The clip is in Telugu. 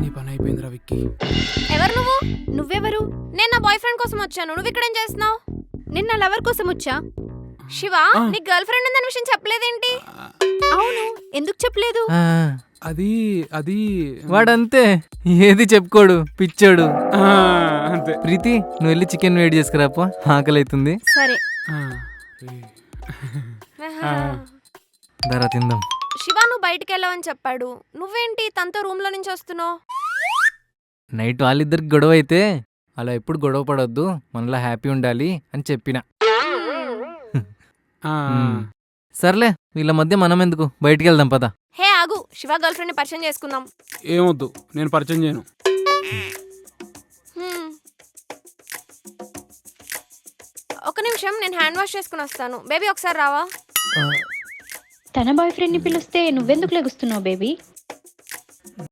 నీ పని అయిపోయిందిరా విక్కీ. ఎవరు నువ్వు? నువ్వెవరు? నేను నా బాయ్ ఫ్రెండ్ కోసం వచ్చాను. నువ్వు ఇక్కడేం చేస్తున్నావు? నిన్న లవర్ కోసం వచ్చా. శివ, నీ గర్ల్ ఫ్రెండ్ ఉందన్న విషయం చెప్పలేదేంటి? అవును, ఎందుకు చెప్పలేదు? అది అది వాడంతే, ఏది చెప్పుకోడు, పిచ్చాడు. అంతే. ప్రీతి, నువ్వు వెళ్ళి చికెన్ వేడి చేసుకురాపో, ఆకలి అవుతుంది. సరే. ధర తిందాం. శివ, నువ్వు బయటికి వెళ్ళావని చెప్పాడు. నువ్వేంటి తనతో రూమ్ లో నుంచి వస్తున్నావు? నైట్ వాళ్ళిద్దరికి గొడవ అయితే అలా ఎప్పుడు గొడవ పడొద్దు, మనలా హ్యాపీ ఉండాలి అని చెప్పిన. సర్లే, వీళ్ళ మధ్య మనం ఎందుకు, బయటికి వెళ్దాం పద. హే ఆగు, శివ గర్ల్ ఫ్రెండ్ ని పరిచయం చేసుకుందాం. ఏమొద్దు, నేను పరిచయం చేయను. ఒక నిమిషం, నేను హ్యాండ్ వాష్ చేసుకుని వస్తాను. బేబీ ఒకసారి రావా? తన బాయ్ ఫ్రెండ్ ని పిలిస్తే నువ్వెందుకు లెగుస్తున్నావు బేబీ?